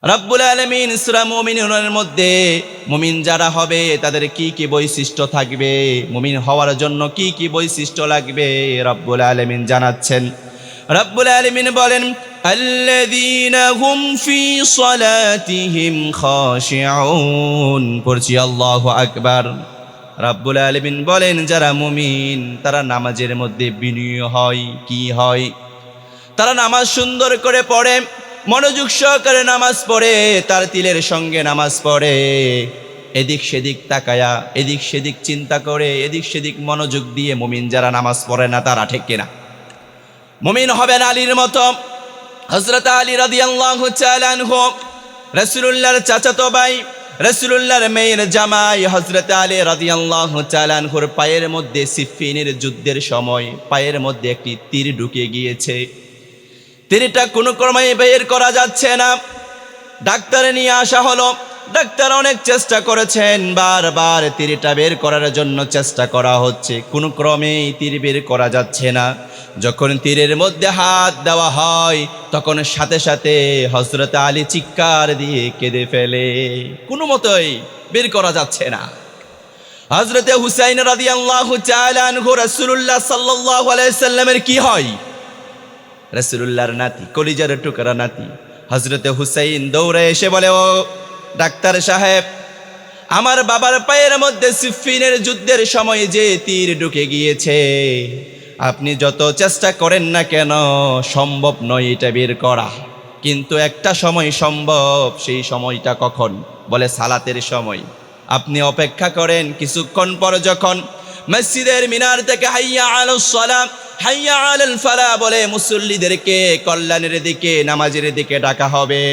রব্বুল আলামিন সূরা মুমিনুনের মধ্যে মুমিন যারা হবে তাদের কি কি বৈশিষ্ট্য থাকবে, মুমিন হওয়ার জন্য কি কি বৈশিষ্ট্য লাগবে রব্বুল আলামিন জানাচ্ছেন। রব্বুল আলামিন বলেন, আল্লাযীনা হুম ফি সালাতিহিম খাশিউন। পড়ছি আল্লাহু আকবার। রব্বুল আলামিন বলেন, যারা মুমিন তারা নামাজের মধ্যে বিনয়ী হয়। কি হয়? তারা নামাজ সুন্দর করে পড়ে, মনোযোগ সহকারে নামাজ পড়ে, তার তিলের সঙ্গে নামাজ পড়ে, এদিক সেদিক তাকায়া এদিক সেদিক চিন্তা করে এদিক সেদিক মনোযোগ দিয়ে মুমিন যারা নামাজ পড়ে না তারা, ঠিক কিনা? মুমিন হবেন আলীর মতো। হযরত আলী রাদিয়াল্লাহু তাআলা আনহু রাসূলুল্লাহর চাচাতো ভাই, রাসূলুল্লাহর মেয়ের জামাই হযরত আলী রাদিয়াল্লাহু তাআলা আনহুর পায়ের মধ্যে সিফফিনের যুদ্ধের সময় পায়ের মধ্যে একটি তীর ঢুকে গিয়েছে। তীরটা কোনো ক্রমে বের করা যাচ্ছে না। ডাক্তারে নিয়ে আসা হলো। ডাক্তার অনেক চেষ্টা করেছেন, বারবার তীরটা বের করার জন্য চেষ্টা করা হচ্ছে, কোনো ক্রমেই তীর বের করা যাচ্ছে না। যখন তীরের মধ্যে হাত দেওয়া হয় তখন সাথে সাথে হযরত আলী চিৎকার দিয়ে কেঁদে ফেলে, কোনো মতোই বের করা যাচ্ছে না। হযরতে হুসাইন রাদিয়াল্লাহু তাআলা আনহু রাসূলুল্লাহ সাল্লাল্লাহু আলাইহি সাল্লামের কি হয়? রাসূলুল্লাহর নাতি, কলিজার টুকরা নাতি। হযরতে হুসাইন দৌড়ে এসে বলে, ও ডাক্তার সাহেব, আমার বাবার পায়ের মধ্যে সিফফিনের যুদ্ধের সময় যে তীর ঢুকে গিয়েছে, আপনি যত চেষ্টা করেন না কেন সম্ভব নয় এটা বের করা, কিন্তু একটা সময় সম্ভব। সেই সময়টা কখন? বলে সালাতের সময়। আপনি অপেক্ষা করেন, কিছুক্ষণ পর যখন মসজিদের মিনার থেকে হাইয়া আলাস সালাত হাইয়া আলাল ফালাহ বলে মুসল্লিদেরকে কল্যাণের দিকে, নামাজের দিকে ডাকা হবে,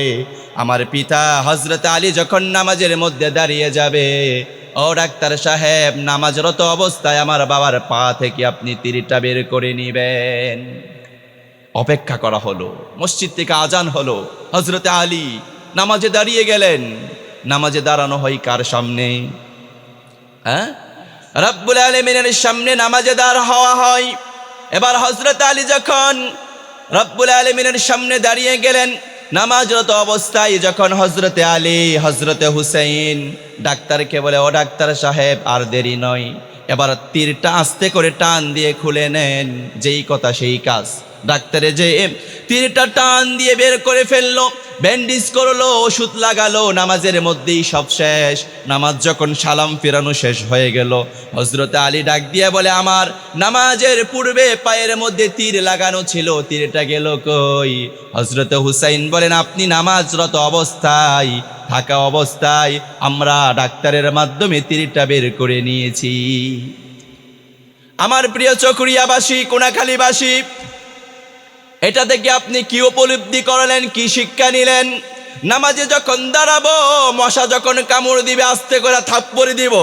আমার পিতা হযরত আলী যখন নামাজের মধ্যে দাঁড়িয়ে যাবে, ও ডাক্তার সাহেব, নামাজরত অবস্থায় আমার বাবার পা থেকে আপনি তীরটা বের করে নিবেন। অপেক্ষা করা হলো, মসজিদ থেকে আজান হলো, হযরত আলী নামাজে দাঁড়িয়ে গেলেন। নামাজে দাঁড়ানো হয় কার সামনে? রব্বুল আলামিনের সামনে নামাজে দাঁড় হওয়া হয়। এবার হযরত আলী যখন রব্বুল আলামিনের সামনে দাঁড়িয়ে গেলেন, নামাজরত অবস্থায় যখন হযরতে আলী হযরতে হুসাইন ডাক্তারকে বলে, ও ডাক্তার সাহেব, আর দেরি নয়, এবার তীরটা আস্তে করে টান দিয়ে খুলে নেন। যেই কথা সেই কাজ। ডাক্তারে যে তীরটা টান দিয়ে বের করে ফেললো, ব্যান্ডেজ করলো, ওষুধ লাগালো, নামাজের মধ্যেই সব শেষ। নামাজ যখন সালাম ফেরানো শেষ হয়ে গেল, হযরত আলী ডাক দিয়ে বলে, আমার নামাজের পূর্বে পায়ের মধ্যে তীর লাগানো ছিল, তীরটা গেল কই? হযরত হুসাইন বলেন, আপনি নামাজরত অবস্থায় থাকা অবস্থায় আমরা ডাক্তারের মাধ্যমে তীরটা বের করে নিয়েছি। আমার প্রিয় চকরিয়াবাসী, কোনাখালীবাসী, এটা থেকে আপনি কি উপলব্ধি করলেন, কি শিক্ষা নিলেন? নামাজে যখন দাঁড়াবো, মশা যখন কামড় দিবে আস্তে করে থাপ্পড় দিব।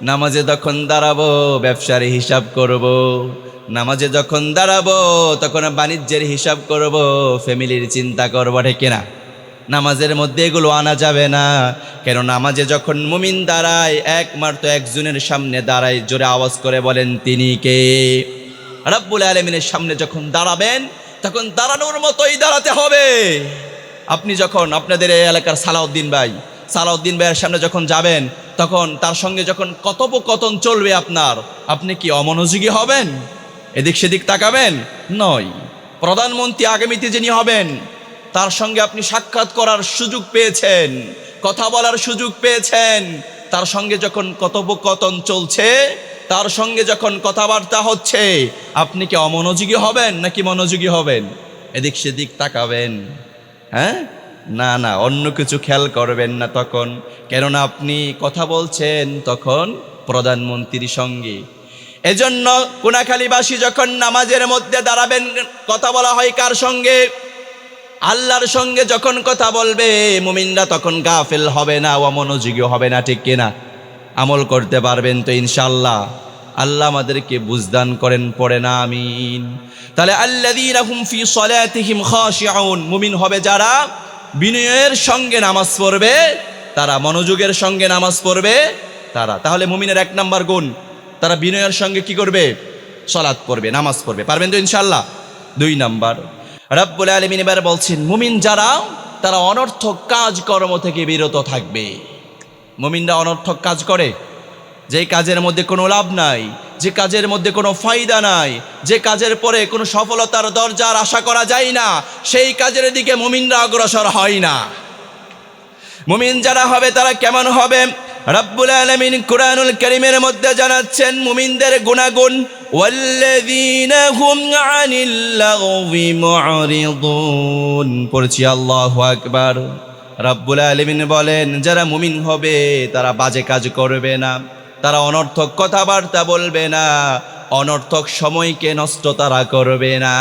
নামাজে যখন দাঁড়াবো ব্যবসার হিসাব করব। নামাজে যখন দাঁড়াবো তখন বাণিজ্যের হিসাব করব, ফ্যামিলির চিন্তা করবো, ঠিক কিনা? নামাজের মধ্যে এগুলো আনা যাবে না। কেন? নামাজে যখন মুমিন দাঁড়ায় একমাত্র একজনের সামনে দাঁড়ায়। জোরে আওয়াজ করে বলেন, তিনি কে? রব্বুল আলামিনের সামনে যখন দাঁড়াবেন তখন দাঁড়ানোর মতোই দাঁড়াতে হবে। আপনি যখন আপনাদের এই এলাকার সালাউদ্দিন ভাইয়ের সামনে যখন যাবেন, তখন তার সঙ্গে যখন কথোপকথন চলবে আপনার, আপনি কি অমনোযোগী হবেন? এদিক সেদিক তাকাবেন? নয়। প্রধানমন্ত্রী আগামীতে যিনি হবেন তার সঙ্গে আপনি সাক্ষাৎ করার সুযোগ পেয়েছেন, কথা বলার সুযোগ পেয়েছেন, তার সঙ্গে যখন কথোপকথন চলছে, তার সঙ্গে যখন কথাবার্তা হচ্ছে, আপনি কি অমনোযোগী হবেন নাকি মনোযোগী হবেন? এদিক সেদিক তাকাবেন? না না, অন্য কিছু খেয়াল করবেন না তখন। কেননা আপনি কথা বলছেন তখন প্রধানমন্ত্রীর সঙ্গে। এজন্য কোনাখালীবাসী যখন নামাজের মধ্যে দাঁড়াবেন, কথা বলা হয় কার সঙ্গে? আল্লাহর সঙ্গে যখন কথা বলবে মুমিনরা তখন গাফেল হবে না, অমনোযোগী হবে না, ঠিক কিনা? আমল করতে পারবেন তো ইনশাআল্লাহ? আল্লাহ আমাদেরকে বুঝদান করেন, পড়ে না আমিন। তাহলে আল্লাযীনা হুম ফি সালাতিহিম খাশিউন, মুমিন হবে যারা বিনয়ের সঙ্গে নামাজ পড়বে, তারা মনোযোগের সঙ্গে নামাজ পড়বে তারা। তাহলে মুমিনের এক নাম্বার গুণ, তারা বিনয়ের সঙ্গে কি করবে? সালাত পড়বে, নামাজ পড়বে। পারবেন তো ইনশাআল্লাহ? 2 নাম্বার, রব্বুল আলামিন এবার বলছেন, মুমিন যারা তারা অনর্থক কাজকর্ম থেকে বিরত থাকবে। মুমিনরা অনর্থক কাজ করে, যে কাজের মধ্যে কোনো লাভ নাই, যে কাজের মধ্যে কোনো ফায়দা নাই, যে কাজের পরে কোনো সফলতার দরজার আশা করা যায় না, সেই কাজের দিকে মুমিনরা অগ্রসর হয় না। মুমিন যারা হবে তারা কেমন হবে? রব্বুল আলামিন কুরআনুল কারীমের মধ্যে জানাচ্ছেন মুমিনদের গুনাগুণ, ওয়াল্লাযীনা হুম আনিল লাগবি মুরিদুন। পড়ছি আল্লাহু আকবার। রব্বুল আলামিন বলেন যারা মুমিন হবে তারা বাজে কাজ করবে না, তারা অনর্থক কথাবার্তা বলবে না, অনর্থক সময়কে নষ্ট তারা করবে না।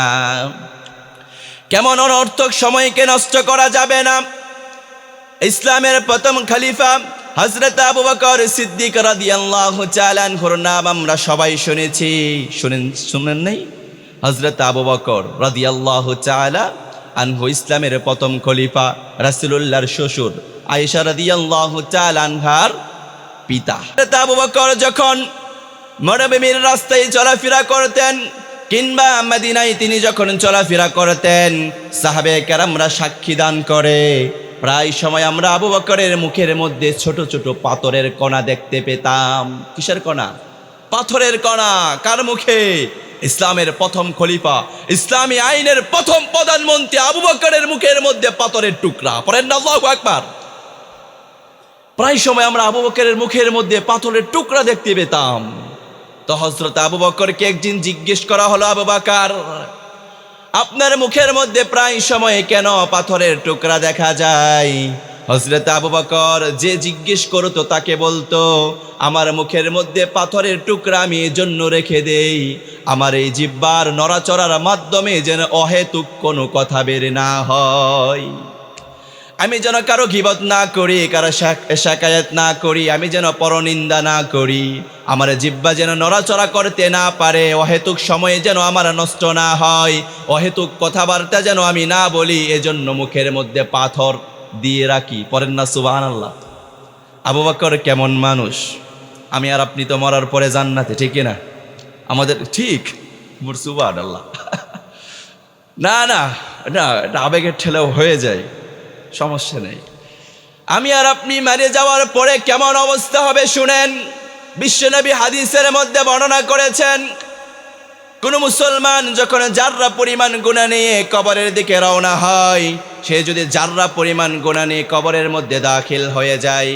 কেমন অনর্থক সময়কে নষ্ট করা যাবে না? ইসলামের প্রথম খলিফা হযরত আবু বকর সিদ্দিক রাদিয়াল্লাহু তাআলা আনহুর নাম আমরা সবাই শুনেছি। শুনেন নাই? হযরত আবু বকর রাদিয়াল্লাহু তাআলা আনহু ইসলামের প্রথম খলিফা, রাসূলুল্লাহর শ্বশুর, আয়েশা রাদিয়াল্লাহু তাআলা আনহার পিতা। হযরত আবু বকর যখন মরুভূমির রাস্তায় চলাফেরা করতেন কিংবা মদিনায় তিনি যখন চলাফেরা করতেন, সাহাবে কেরামরা সাক্ষী দান করে প্রায় সময় আমরা আবু বকরের মুখের মধ্যে ছোট ছোট পাথরের কণা দেখতে পেতাম। কিসের কণা? পাথরের কণা। কার মুখে? ইসলামের প্রথম খলিফা, ইসলামী আইনের প্রথম প্রধানমন্ত্রী আবু বকরের মুখের মধ্যে পাথরের টুকরা। পড়েন না আল্লাহু আকবার। প্রায় সময় আমরা আবু বকরের মুখের মধ্যে পাথরের টুকরা দেখতে পেতাম। তো হযরত আবু বকরকে একদিন জিজ্ঞেস করা হলো, আবু বকর আপনার মুখের মধ্যে প্রায় সময় কেন পাথরের টুকরা দেখা যায়? হযরত আবু বকর যে জিজ্ঞেস করতো তাকে বলতো, আমার মুখের মধ্যে পাথরের টুকরা আমি এজন্য রেখে দেই আমার এই জিহ্বার নড়াচড়ার মাধ্যমে যেন অহেতুক কোনো কথা বের না হয়, আমি যেন কারো গীবত না করি, কারো শাকায়াত না করি, আমি যেন পরনিন্দা না করি, আমার জিহ্বা যেন নড়াচড়া করতে না পারে, অহেতুক সময়ে যেন আমার নষ্ট না হয়, অহেতুক কথাবার্তা যেন আমি না বলি, এজন্য মুখের মধ্যে পাথর দিয়ে রাখি। পড়েন না সুবহানাল্লাহ। আবু বকর কেমন মানুষ! আমি আর আপনি তো মরার পরে জান্নাতে, ঠিক না? আমাদের ঠিক সুবহানাল্লাহ। না না না, এটা আবেগের ঠেলেও হয়ে যায়, সমস্যা নেই। আমি আর আপনি মারা যাওয়ার পরে কেমন অবস্থা হবে শুনেন। বিশ্বনবী হাদিসের মধ্যে বর্ণনা করেছেন, কোন মুসলমান যখন জাররা পরিমাণ গুনাহ নিয়ে কবরের দিকে রওনা হয়, সে যদি জাররা পরিমাণ গুনাহ নিয়ে কবরের মধ্যে দাখিল হয়ে যায়,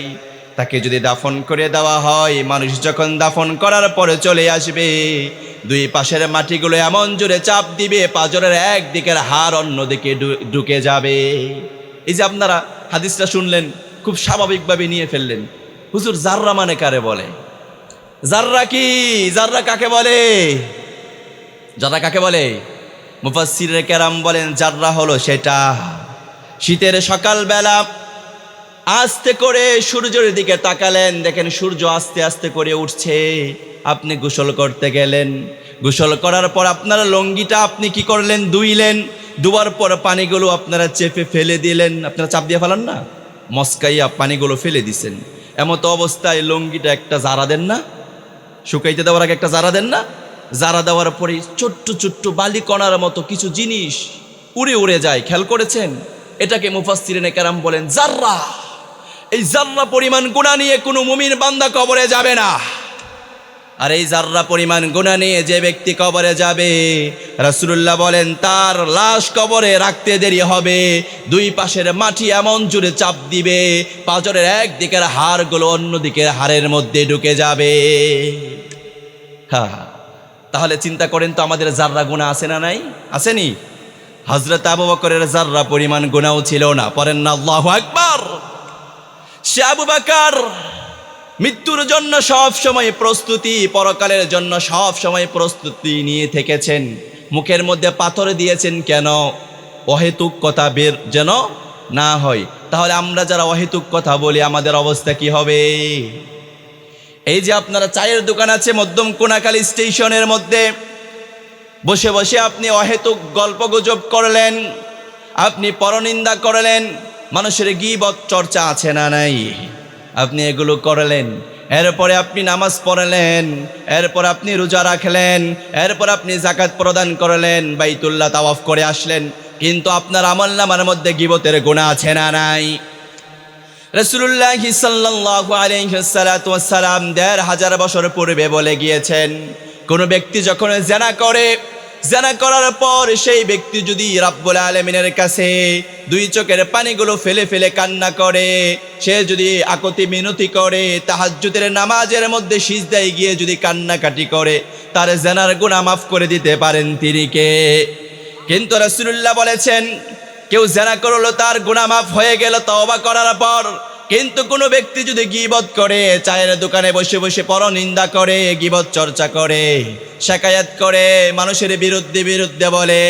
তাকে যদি দাফন করে দেওয়া হয়, মানুষ যখন দাফন করার পরে চলে আসবে, দুই পাশের মাটিগুলো এমন জোরে চাপ দিবে, পাঁজরের একদিকের হাড় অন্যদিকে ঢুকে যাবে। এই যে আপনারা হাদিসটা শুনলেন, খুব স্বাভাবিকভাবে নিয়ে ফেললেন, হুজুর জাররা মানে কারে বলে? জাররা কি? জাররা কাকে বলে? জাররা কাকে বলে? মুফাসসিরে কেরাম বলেন জাররা হলো সেটা, শীতের সকালবেলা আস্তে করে সূর্যের দিকে তাকালেন, দেখেন সূর্য আস্তে আস্তে করে উঠছে, আপনি গোসল করতে গেলেন, গোসল করার পর আপনার লুঙ্গিটা আপনি কি করলেন? ধুইলেন, ধোয়ার পর পানিগুলো আপনারা চেপে ফেলে দিলেন। আপনারা চাপ দিয়ে ফেলান না, মস্কাইয়া পানিগুলো ফেলে দিছেন। এমতো অবস্থায় লুঙ্গিটা একটা জারা দেন না? শুকাইতে দেওয়ার আগে একটা জারা দেন না? জারা দেওয়ার পরে ছোট্ট ছোট্ট বালিকণার মতো কিছু জিনিস উড়ে উড়ে যায়, খেয়াল করেছেন? এটাকে মুফাসসিরিনে কেরাম বলেন জাররা। এই জাররা পরিমাণ গুনাহ নিয়ে কোনো মুমিন বান্দা কবরে যাবে না। আর এই জাররা পরিমাণ গুনাহ নিয়ে যে ব্যক্তি কবরে যাবে, রাসূলুল্লাহ বলেন তার লাশ কবরে রাখতে দেরি হবে, দুই পাশের মাটি এমন জোরে চাপ দিবে, পাঁজরের একদিকের হাড়গুলো অন্যদিকের হাড়ের মধ্যে ঢুকে যাবে। হ্যাঁ, তাহলে চিন্তা করেন তো আমাদের জাররা গুনাহ আছে না নাই? আসেনি? হযরত আবু বকরের জাররা পরিমাণ গুনাহও ছিল না। পড়েন না আল্লাহু আকবার। সে আবু বকর মৃত্যুর জন্য সব সময় প্রস্তুতি, পরকালের জন্য সব সময় প্রস্তুতি নিয়ে থেকেছেন। মুখের মধ্যে পাথর দিয়েছেন কেন? অহেতুক কথা বের যেন না হয়। তাহলে আমরা যারা অহেতুক কথা বলি আমাদের অবস্থা কি হবে? এই যে আপনারা চায়ের দোকান আছে মধ্যম কোনাখালী স্টেশনের মধ্যে, বসে বসে আপনি অহেতুক গল্পগুজব করলেন, আপনি পরনিন্দা করলেন, মানুষের গীবত চর্চা আছে না নাই? আপনি এগুলো করলেন, এরপরে আপনি নামাজ পড়লেন, এরপর আপনি রোজা রাখলেন, এরপর আপনি যাকাত প্রদান করলেন, বাইতুল্লাহ তাওয়াফ করে আসলেন, কিন্তু আপনার আমলনামার মধ্যে গীবতের গুনাহ আছে না নাই? রাসূলুল্লাহ সাল্লাল্লাহু আলাইহি ওয়াসাল্লাম ১৫০০ বছর পূর্বে বলে গিয়েছেন, কোন ব্যক্তি যখন জিনা করে, জিনা করার পর সেই ব্যক্তি যদি রাব্বুল আলামিনের কাছে দুই চোখের পানিগুলো ফেলে ফেলে কান্না করে, সে যদি আকুতি মিনতি করে, তাহাজ্জুদের নামাজের মধ্যে সিজদায় গিয়ে যদি কান্নাকাটি করে, তার জিনার গুনাহ মাফ করে দিতে পারেন তিনি কে? কিন্তু রাসূলুল্লাহ বলেছেন, কেউ জিনা করলো, তার গুনাহ মাফ হয়ে গেল তওবা করার পর। কিন্তু কোনো ব্যক্তি যদি গীবত করে, চায়ের দোকানে বসে বসে পরনিন্দা করে, গীবত চর্চা করে, শিকায়াত করে, মানুষের বিরুদ্ধে বলে,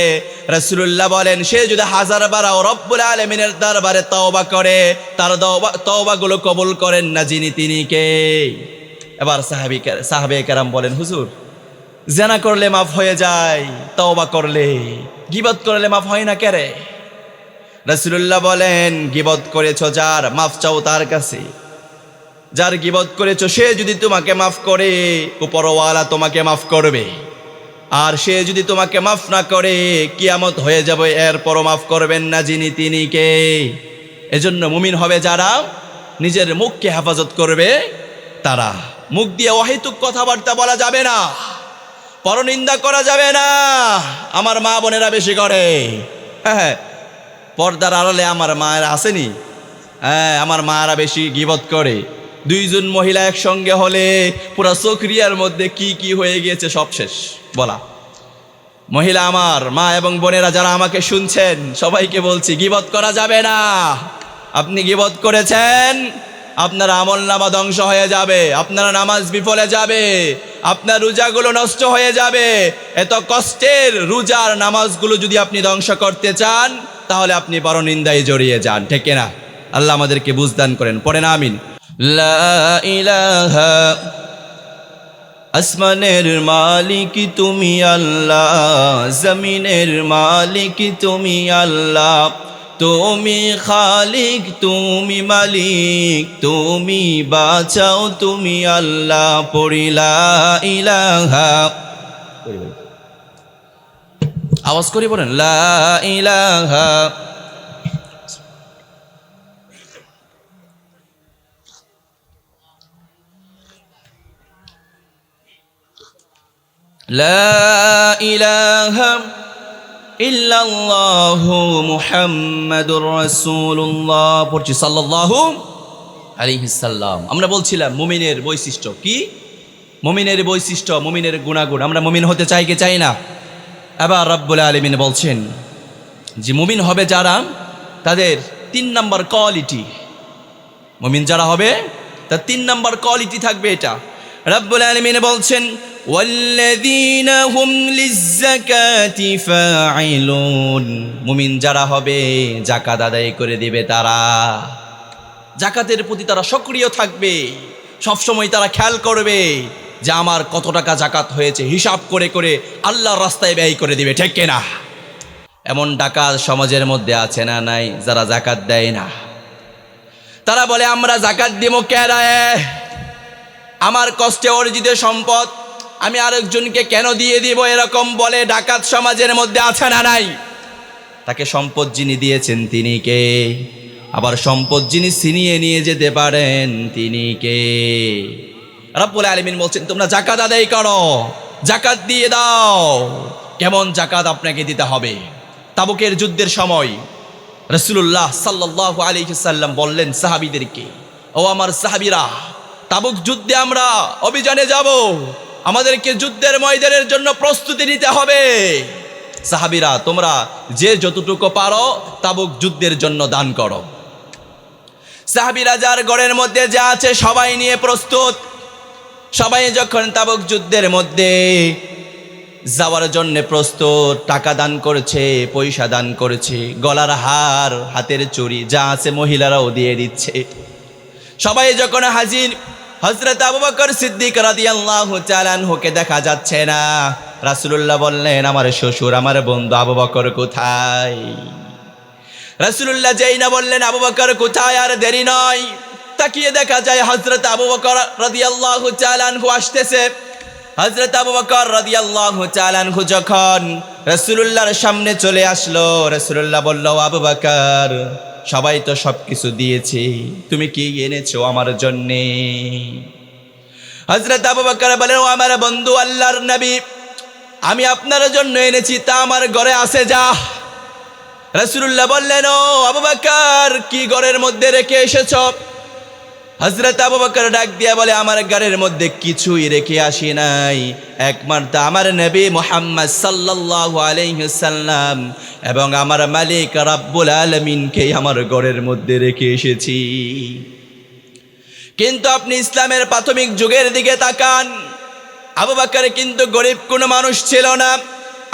রাসূলুল্লাহ বলেন সে যদি 1000 বার রব্বুল আলামিনের দরবারে তওবা করে, তার তওবাগুলো কবুল করেন না যিনি, তিনি কে? এবার সাহাবে কেরাম বলেন, হুজুর জিনা করলে মাফ হয়ে যায়, তওবা করলে, গীবত করলে মাফ হয় না কেরে? রাসূলুল্লাহ বলেন, গীবত করেছো যার, মাফ চাও তার কাছে। যার গীবত করেছো সে যদি তোমাকে মাফ করে, উপরওয়ালা তোমাকে মাফ করবে। আর সে যদি তোমাকে মাফ না করে, কিয়ামত হয়ে যাবে, এরপরও মাফ করবেন না যিনি, তিনি কে? এজন্য মুমিন হবে যারা নিজের মুখকে হেফাজত করবে তারা। মুখ দিয়ে অহেতুক কথাবার্তা বলা যাবে না, পরনিন্দা করা যাবে না। আমার মা বোনেরা বেশি করে, হ্যাঁ, পর্দার আড়ালে আমার মায়েরা আসেনি, হ্যাঁ, আমার মায়েরা বেশি গীবত করে। দুইজন মহিলা একসঙ্গে হলে পুরা চোখরিয়ার মধ্যে কি কি হয়ে গিয়েছে সব শেষ বলা। মহিলা আমার মা এবং বোনেরা যারা আমাকে শুনছেন, সবাইকে বলছি, গীবত করা যাবে না। আপনি গীবত করেছেন, আপনার আমলনামা ধ্বংস হয়ে যাবে, আপনার নামাজ বিফলে যাবে, আপনার রোজাগুলো নষ্ট হয়ে যাবে। এত কষ্টের রোজার নামাজগুলো যদি আপনি ধ্বংস করতে চান, তাহলে আপনি পরনিন্দায় জড়িয়ে যান, ঠিক না? আল্লাহ আমাদেরকে বুঝদান করেন, পড়েন আমিন। লা ইলাহা, আসমানের মালিক তুমি আল্লাহ, জমিনের মালিক তুমি আল্লাহ, তুমি খালিক, তুমি মালিক, তুমি বাঁচাও, তুমি আল্লাহ। পড়ি লা ইলাহা, আওয়াজ করে বলেন, লা ইলাহা, লা ইলাহা ইল্লাল্লাহু মুহাম্মাদুর রাসূলুল্লাহ। পড়ছি সাল্লাল্লাহু আলাইহি সাল্লাম। আমরা বলছিলাম মুমিনের বৈশিষ্ট্য কি? মুমিনের বৈশিষ্ট্য, মুমিনের গুণাগুণ। আমরা মুমিন হতে চাই কি চাই না? এবার রব্বুল আলামিন বলছেন যে মুমিন হবে যারা, তাদের 3 নম্বর কোয়ালিটি, মুমিন যারা হবে তার 3 নম্বর কোয়ালিটি থাকবে। এটা রব্বুল আলামিন বলছেন, ওয়াল্লাযীনা হুম লিয-যাকাতি ফাঈলুন। মুমিন যারা হবে যাকাত আদায় করে দিবে তারা, যাকাতের প্রতি তারা সক্রিয় থাকবে, সবসময় তারা খেয়াল করবে যে আমার কত টাকা যাকাত হয়েছে, হিসাব করে করে আল্লাহর রাস্তায় ব্যয় করে দিবে, ঠিক কিনা? এমন ডাকাত সমাজের মধ্যে আছে না নাই, যারা যাকাত দেয় না? তারা বলে আমরা যাকাত দিব কেন? আমার কষ্টে অর্জিত সম্পদ আমি আরেকজনকে কেন দিয়ে দিব, এরকম বলে ডাকাত সমাজের মধ্যে আছে না নাই? তাকে সম্পদ যিনি দিয়েছেন তিনি কে? আবার সম্পদ যিনি ছিনিয়ে নিয়ে যেতে পারেন তিনি কে? রব্বুল আলামিন বলছেন তোমরা যাকাত আদায় করো, যাকাত দিয়ে দাও। কেমন যাকাত আপনাকে দিতে হবে? তাবুকের যুদ্ধের সময় রাসূলুল্লাহ সাল্লাল্লাহু আলাইহি সাল্লাম বললেন সাহাবীদেরকে, ও আমার সাহাবীরা, তাবুক যুদ্ধে আমরা অভিযানে যাব, আমাদেরকে যুদ্ধের ময়দানের জন্য প্রস্তুতি নিতে হবে। সাহাবীরা, তোমরা যে যতটুকু পারো তাবুক যুদ্ধের জন্য দান করো। সাহাবীরা যার ঘরের মধ্যে যা আছে সবাই নিয়ে প্রস্তুত। সবাই যখন তাবুক যুদ্ধের মধ্যে যাওয়ার জন্য প্রস্তুত, টাকা দান করেছে, পয়সা দান করেছে, গলার হার, হাতের চুড়ি যা আছে মহিলারাও দিয়ে দিচ্ছে। সবাই যখন হাজির, হযরত আবু বকর সিদ্দিক রাদিয়াল্লাহু তাআলা আনহুকে দেখা যাচ্ছে না। রাসূলুল্লাহ বললেন, আমার শ্বশুর, আমার বন্ধু আবু বকর কোথায়? রাসূলুল্লাহ যেই না বললেন আবু বকর কোথায়, আর দেরি নয়, তাকিয়ে দেখা যায় হযরত আবু বকর রাদিয়াল্লাহু তাআলা আনহু আসতেছে। হযরত আবু বকর রাদিয়াল্লাহু তাআলা আনহু যখন রাসূলুল্লাহর সামনে চলে আসলো, রাসূলুল্লাহ বলল, আবু বকর, সবাই তো সবকিছু দিয়েছে, তুমি কি এনেছো আমার জন্যে? হযরত আবু বকর বলেন, ও আমার বন্ধু আল্লাহর নবী, আমি আপনার জন্য এনেছি, তা আমার ঘরে আছে, যা। রাসূলুল্লাহ বললেন, ও আবু বকর, কি ঘরের মধ্যে রেখে এসেছো? হযরত আবু বকর ডাক দিয়া বলে, আমার ঘরের মধ্যে কিছুই রেখে আসি নাই, একমাত্র আমার নবী মুহাম্মদ সাল্লাল্লাহু আলাইহি ওয়াসাল্লাম এবং আমার মালিক রব্বুল আলামিনকে আমার ঘরের মধ্যে রেখে এসেছি। কিন্তু আপনি ইসলামের প্রাথমিক যুগের দিকে তাকান, আবু বকর কিন্তু গরিব কোনো মানুষ ছিল না।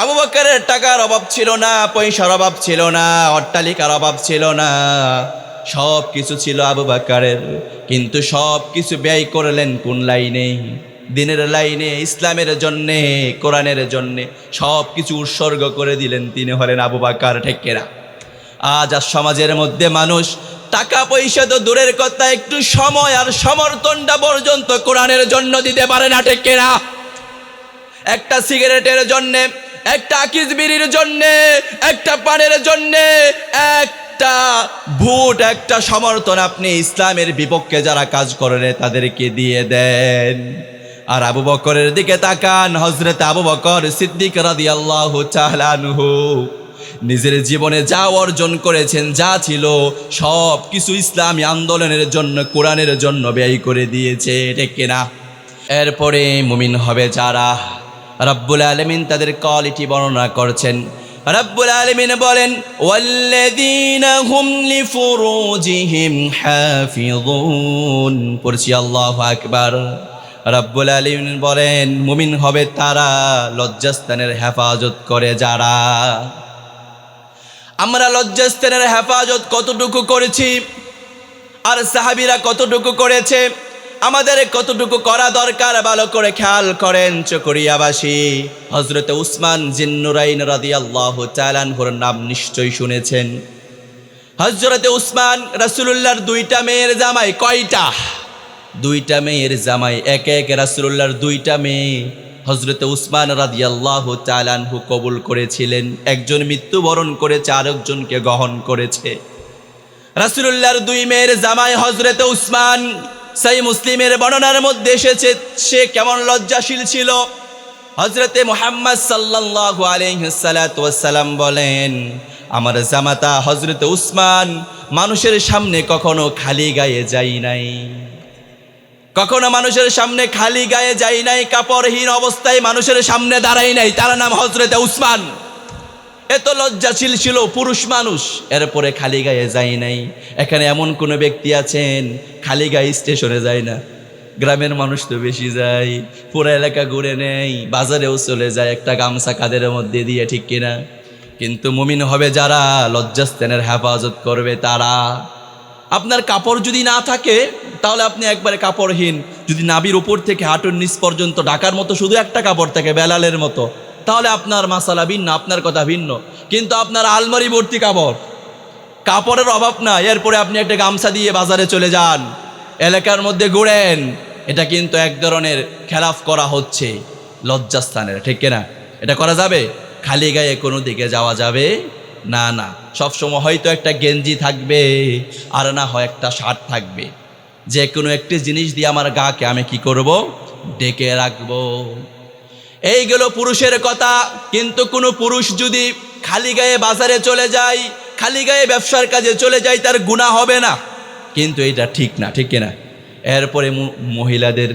আবু বকরের টাকার অভাব ছিল না, পয়সার অভাব ছিল না, অট্টালিকার অভাব ছিল না, সব কিছু ছিল আবু বকরের। কিন্তু সব কিছু ব্যয় করলেন কোন লাইনে? দিনের লাইনে, ইসলামের জন্যে, কোরআনের জন্যে সব কিছু উৎসর্গ করে দিলেন। তিনি হলেন আবু বকর, ঠিক কিনা? আজ আর সমাজের মধ্যে মানুষ টাকা পয়সা তো দূরের কথা, একটু সময় আর সমর্থনটা পর্যন্ত কোরআনের জন্য দিতে পারে না, ঠিক কিনা? একটা সিগারেটের জন্যে, একটা আকিজ বিড়ির জন্যে, একটা পানের জন্যে, একটা ভোট, একটা সমর্থন আপনি ইসলামের বিপক্ষে যারা কাজ করে তাদেরকে দিয়ে দেন। আর আবু বকরের দিকে তাকান, হযরত আবু বকর সিদ্দিক রাদিয়াল্লাহু তাআলা আনহু নিজের জীবনে যা অর্জন করেছেন, যা ছিল সব কিছু ইসলামী আন্দোলনের জন্য, কোরআনের জন্য ব্যয় করে দিয়েছে, ঠিক কিনা? এরপরে মুমিন হবে যারা, রব্বুল আলামিন তাদের কোয়ালিটি বর্ণনা করছেন। রব্বুল আলামিন বলেন, ওয়াল্লাযীনা হুম লিফুরুজিহিম হাফিযুন। পড়ছি আল্লাহু আকবার। রব্বুল আলামিন বলেন, মুমিন হবে তারা লজ্জাস্থানের হেফাজত করে যারা। আমরা লজ্জাস্থানের হেফাজত কতটুকু করেছি আর সাহাবীরা কতটুকু করেছে, আমাদের কতটুকু করা দরকার ভালো করে খেয়াল করেন। চকরিয়াবাসী হযরত উসমান জিন্নুরাইন রাদিয়াল্লাহু তাআলা আনহুর নাম নিশ্চয়ই শুনেছেন। হযরত উসমান রাসূলুল্লাহর দুইটা মেয়ের জামাই। কয়টা? দুইটা মেয়ের জামাই। একে একে রাসূলুল্লাহর দুইটা মেয়ে হযরত উসমান রাদিয়াল্লাহু তাআলা আনহু কবুল করেছিলেন। একজন মৃত্যুবরণ করেছে, আরেকজনকে গ্রহণ করেছে। রাসূলুল্লাহর দুই মেয়ের জামাই হযরত উসমান, সহিহ মুসলিমের বর্ণনার মধ্যে এসেছে সে কেমন লজ্জাশীল ছিল। হযরতে মুহাম্মদ সাল্লাল্লাহু আলাইহি ওয়াসাল্লাম বলেন, আমার জামাতা হযরত উসমান মানুষের সামনে কখনো খালি গায়ে যায় নাই, কখনো মানুষের সামনে খালি গায়ে যায় নাই, কাপড়হীন অবস্থায় মানুষের সামনে দাঁড়ায় নাই। তার নাম হযরতে উসমান। এত লজ্জাশীল ছিল পুরুষ মানুষ, এরপরে খালি গায়ে যায় নাই। এখানে এমন কোনো ব্যক্তি আছেন খালি গায়ে স্টেশনে যায় না? গ্রামের মানুষ তো বেশি যায়, পুরো এলাকা ঘুরে নেই, বাজারেও চলে যায় একটা গামছা কাঁধের মধ্যে দিয়ে, ঠিক কিনা? কিন্তু মুমিন হবে যারা লজ্জাস্থানের হেফাজত করবে তারা। আপনার কাপড় যদি না থাকে তাহলে আপনি একবারে কাপড়হীন, যদি নাভির উপর থেকে হাঁটুর নিচ পর্যন্ত ঢাকার মতো শুধু একটা কাপড় থাকে বেলালের মতো, তাহলে আপনার মাসালা ভিন্ন, আপনার কথা ভিন্ন। কিন্তু আপনার আলমারি ভর্তি কাপড়, কাপড়ের অভাব না, এরপরে আপনি একটা গামছা দিয়ে বাজারে চলে যান, এলাকার মধ্যে ঘুরেন, এটা কিন্তু এক ধরনের খেলাফ করা হচ্ছে লজ্জাস্থানের, ঠিক কিনা? এটা করা যাবে? খালি গায়ে কোনো দিকে যাওয়া যাবে না। না, সবসময় হয়তো একটা গেঞ্জি থাকবে আর না হয় একটা শার্ট থাকবে, যে কোনো একটি জিনিস দিয়ে আমার গাকে আমি কি করব? ডেকে রাখবো। এইগুলো পুরুষের কথা। কিন্তু কোনো পুরুষ যদি খালি গায়ে বাজারে চলে যায়, খালি গায়ে ব্যবসার কাজে চলে যায়, তার গুনাহ হবে না। কিন্তু এটা ঠিক না, ঠিক কিনা? এরপরে মহিলাদের